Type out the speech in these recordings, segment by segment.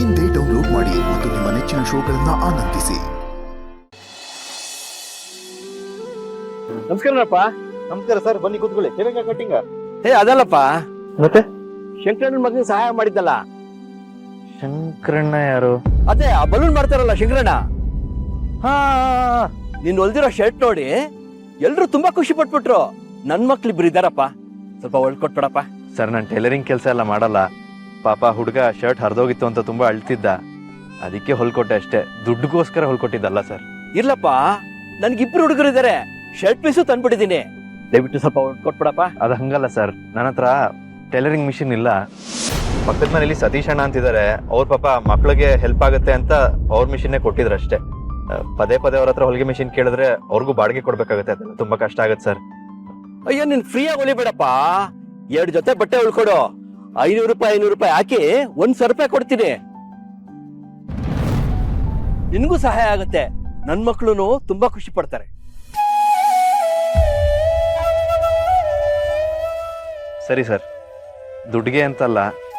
ಇಂದೇ ಡೌನ್ಲೋಡ್ ಮಾಡಿ ಮತ್ತು ನಿಮ್ಮ ನೆಚ್ಚಿನ ಶೋಗಳನ್ನ ಆನಂದಿಸಿ. ನಮಸ್ಕಾರಪ್ಪ. ನಮಸ್ಕಾರ ಸರ್, ಬನ್ನಿ ಕೂತ್ಕೊಳ್ಳಿ. ಹೇಗೆ ಕಟ್ಟಿಂಗ? ಅದಲ್ಲಪ್ಪ, ಮತ್ತೆ ಶಂಕರಣ್ಣ ಮಗನಿಗೆ ಸಹಾಯ ಮಾಡಿದ್ದಲ್ಲ. ಶಂಕರಣ್ಣ ಯಾರು? ಅದೇ ಆ ಬಲೂನ್ ಮಾಡ್ತಾರಲ್ಲ ಶಂಕರಣ್ಣ. ಹಾ, ನೀನ್ ಹೊಲ್ದಿರೋ ಶರ್ಟ್ ನೋಡಿ ಎಲ್ರು ತುಂಬಾ ಖುಷಿ ಪಟ್ಬಿಟ್ರು. ನನ್ ಮಕ್ಳಿಬ್ರು ಇದಾರಪ್ಪ, ಸ್ವಲ್ಪ ಹೊಲ್ಕೊಟ್ಬಿಡಪ್ಪ. ಸರ್, ನಾನು ಟೈಲರಿಂಗ್ ಕೆಲಸ ಎಲ್ಲ ಮಾಡಲ್ಲ. ಪಾಪ ಹುಡುಗ ಶರ್ಟ್ ಹರಿದೋಗಿತ್ತು ಅಂತ ತುಂಬಾ ಅಳ್ತಿದ್ದ, ಅದಕ್ಕೆ ಹೊಲ್ಕೊಟ್ಟೆ ಅಷ್ಟೇ. ದುಡ್ಡುಗೋಸ್ಕರ ಹೊಲ್ಕೊಟ್ಟಿದ್ದಲ್ಲ ಸರ್. ಇರ್ಲಪ್ಪ, ನನ್ಗಿಬ್ರು ಹುಡುಗರು ಇದಾರೆ, ಶರ್ಟ್ ಪೀಸು ತಂದ್ಬಿಟ್ಟಿದೀನಿ. ದಯವಿಟ್ಟು ಸ್ವಲ್ಪ ಹೊಲ್ಕೊಟ್ಬಿಡಪ್ಪ. ಅದು ಹಂಗಲ್ಲ ಸರ್, ನನ್ನ ಹತ್ರ ಟೈಲರಿಂಗ್ ಮಿಷಿನ್ ಇಲ್ಲ. ಪಕ್ಕದ ಮನೇಲಿ ಸತೀಶ್ ಅಣ್ಣ ಅಂತಿದ್ದಾರೆ, ಅವ್ರ ಪಾಪ ಮಕ್ಳಿಗೆ ಹೆಲ್ಪ್ ಆಗುತ್ತೆ ಅಂತ ಅವ್ರ ಮಿಷಿನ್ನೇ ಕೊಟ್ಟಿದ್ರು ಅಷ್ಟೇ. ಪದೇ ಪದೇ ಅವ್ರ ಹತ್ರ ಹೊಲಿಗೆ ಮಿಷಿನ್ ಕೇಳಿದ್ರೆ ಅವ್ರಿಗೂ ಬಾಡಿಗೆ ಕೊಡ್ಬೇಕಾಗುತ್ತೆ, ಅದೆಲ್ಲ ತುಂಬಾ ಕಷ್ಟ ಆಗತ್ತೆ ಸರ್. ಅಯ್ಯೋ, ನೀನ್ ಫ್ರೀಯಾಗಿ ಹೊಲಿಬೇಡಪ್ಪ. 2 ಜೊತೆ ಬಟ್ಟೆ ಉಳ್ಕೊಡು, 500 ರೂಪಾಯಿ ಹಾಕಿ 1,000 ರೂಪಾಯಿ ಕೊಡ್ತೀನಿ. ನಿನ್ಗೂ ಸಹಾಯ ಆಗತ್ತೆ, ನನ್ ಮಕ್ಳು ತುಂಬಾ ಖುಷಿ ಪಡ್ತಾರೆ. ಸರಿ ಸರ್, ದುಡ್ಡಿಗೆ ಅಂತಲ್ಲ,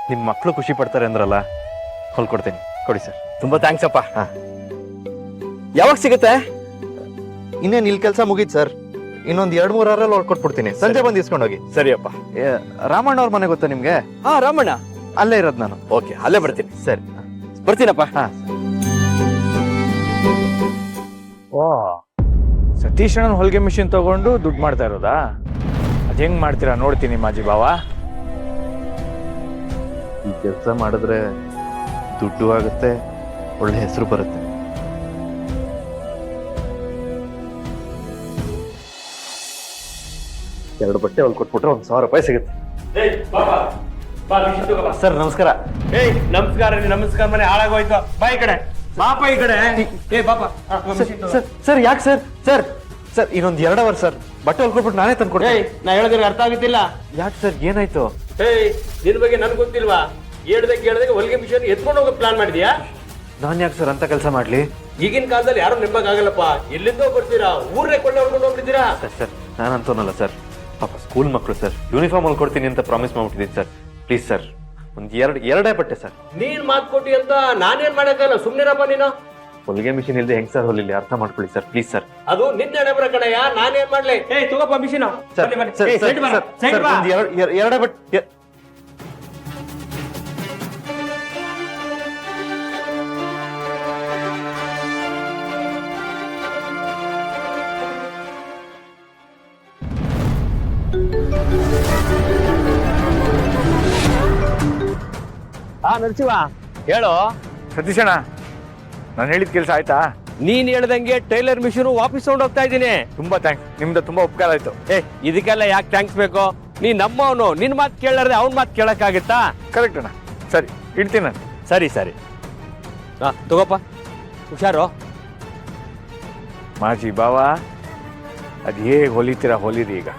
ನಿಮ್ ಮಕ್ಳು ಖುಷಿ ಪಡ್ತಾರೆ ಅಂದ್ರಲ್ಲ, ಹೊಲ್ಕೊಡ್ತೀನಿ, ಕೊಡಿ ಸರ್. ತುಂಬಾ ಥ್ಯಾಂಕ್ಸ್ ಅಪ್ಪ. ಹಾ. ಯಾವಾಗ ಸಿಗುತ್ತೆ? ಇನ್ನೇನು ಇಲ್ಲಿ ಕೆಲಸ ಮುಗೀತು ಸರ್, ಇನ್ನೊಂದ್ 2-3 ವಾರಲ್ಲಿ ಹೊಲ್ಕೊಟ್ಬಿಡ್ತೀನಿ. ಸಂಜೆ ಬಂದು ಇಸ್ಕೊಂಡೋಗಿ. ಸರಿಯಪ್ಪ. ರಾಮಣ್ಣ ಅವ್ರ ಮನೆ ಗೊತ್ತಾ ನಿಮ್ಗೆ? ಹಾ, ರಾಮಣ್ಣ ಅಲ್ಲೇ ಇರೋದು ನಾನು. ಓಕೆ, ಅಲ್ಲೇ ಬರ್ತೀನಿ. ಸರಿ, ಬರ್ತೀನಪ್ಪ. ಹಾ. ಓ, ಸತೀಶ್ ಅಣ್ಣನ ಹೊಲಿಗೆ ಮಿಷಿನ್ ತಗೊಂಡು ದುಡ್ಡು ಮಾಡ್ತಾ ಇರೋದಾ? ಅದ್ ಹೆಂಗ್ ಮಾಡ್ತೀರಾ ನೋಡ್ತೀನಿ ಮಾಜಿ ಬಾವ. ಈ ಕೆಲಸ ಮಾಡಿದ್ರೆ ದುಡ್ಡು ಆಗುತ್ತೆ, ಒಳ್ಳೆ ಹೆಸರು ಬರುತ್ತೆ. ಎರಡು ಬಟ್ಟೆ ಹೊಲ್ಕೊಟ್ಬಿಟ್ರೆ 1,000 ರೂಪಾಯಿ ಸಿಗುತ್ತೆ. ಸರ್ ನಮಸ್ಕಾರ. ನಮಸ್ಕಾರ ಮನೆ ಹಾಳಾಗೋಯ್ತು. ಬಾ ಈ ಕಡೆ, ಪಾಪ ಈ ಕಡೆ. ಸರ್ ಯಾಕೆ ಸರ್? ಸರ್ ಸರ್ ಇನ್ನೊಂದ್ 2 ಅವರ್ ಸರ್, ಬಟ್ಟೆ ಹೊಲ್ಕೊಟ್ಬಿಟ್ಟು ನಾನೇ ತಂದ್ಕೊಡ್ತೀನಿ. ನಾ ಹೇಳಿದ್ರೆ ಅರ್ಥ ಆಗುತ್ತಿಲ್ಲ. ಯಾಕೆ ಸರ್, ಏನಾಯ್ತು? ನಿನ್ ಬಗ್ಗೆ ನನ್ಗೆ ಗೊತ್ತಿಲ್ವಾ? ಹೇಳ್ದಾಗ ಹೊಲಿಗೆ ಮಿಷನ್ ಎತ್ಕೊಂಡು ಹೋಗೋ ಪ್ಲಾನ್ ಮಾಡಿದ್ಯಾ? ನಾನ್ ಯಾಕೆ ಸರ್ ಅಂತ ಕೆಲಸ ಮಾಡ್ಲಿ? ಈಗಿನ ಕಾಲದಲ್ಲಿ ಯಾರು ನೆಮ್ಮಕ್ಕಾಗಲ್ಲಪ್ಪ. ಎಲ್ಲಿಂದೋ ಬರ್ತೀರಾ, ಊರೇ ಕೊಳ್ಳೆ ಹೊಡ್ಕೊಂಡು ಹೋಗ್ಬಿಟ್ಟಿದ್ದೀರಾ. ಸರ್ ನಾನಂತೋನಲ್ಲ ಸರ್, ಪಾಪ ಸ್ಕೂಲ್ ಮಕ್ಕಳು ಸರ್, ಯೂನಿಫಾರ್ಮ್ ಹೊಲ್ಕೊಡ್ತೀನಿ ಅಂತ ಪ್ರಾಮಿಸ್ ಮಾಡ್ಬಿಟ್ಟಿದ್ದೀನಿ ಸರ್. ಪ್ಲೀಸ್ ಸರ್, ಒಂದ್ ಎರಡೇ ಬಟ್ಟೆ ಸರ್. ನೀನ್ ಮಾತು ಕೊಟ್ಟಿ ಅಂತ ನಾನೇನ್ ಮಾಡಕ್ಕಲ್ಲ, ಸುಮ್ನಿರಪ್ಪ ನೀನು. ಹೊಲಿಗೆ ಮಿಷಿನ್ ಇಲ್ಲದೆ ಹೆಂಗ್ ಸರ್ ಹೊಲಿಲಿ, ಅರ್ಥ ಮಾಡ್ಕೊಳ್ಳಿ ಸರ್, ಪ್ಲೀಸ್ ಸರ್. ಅದು ನಿನ್ನ ಎಡಬರ ಕಣಯ್ಯ, ನಾನೇನ್ ಮಾಡ್ಲಿ? ತಗೋಪ್ಪ ಮಿಷಿನ್. ಎರಡೇ ಬಟ್ಟೆ. ನರಸಿಂಹ, ಹೇಳು. ಸತೀಶ್ ಅಣ್ಣ, ನಾನು ಹೇಳಿದ ಕೆಲಸ ಆಯ್ತಾ? ನೀನ್ ಹೇಳ್ದಂಗೆ ಟೈಲರ್ ಮಿಷನ್ ವಾಪಸ್ ತಗೊಂಡು ಹೋಗ್ತಾ ಇದ್ದೀನಿ. ತುಂಬಾ ಥ್ಯಾಂಕ್ಸ್, ನಿಮ್ದು ತುಂಬಾ ಉಪಕಾರ ಆಯ್ತು. ಇದಕ್ಕೆಲ್ಲ ಯಾಕೆ ಥ್ಯಾಂಕ್ಸ್ ಬೇಕು? ನೀ ನಮ್ಮವನು, ನಿನ್ ಮಾತು ಕೇಳಾರ್ದೆ ಅವ್ನ ಮಾತು ಕೇಳಕ್ಕಾಗತ್ತಾ? ಕರೆಕ್ಟ್ ಅಣ್ಣ. ಸರಿ, ಇಡ್ತೀನಿ ನಾನು. ಸರಿ. ತಗೋಪ್ಪ, ಹುಷಾರು. ಮಾಜಿ ಬಾವ, ಅದ್ ಹೇಗೆ ಹೊಲಿತೀರಾ ಹೊಲಿರಿ ಈಗ.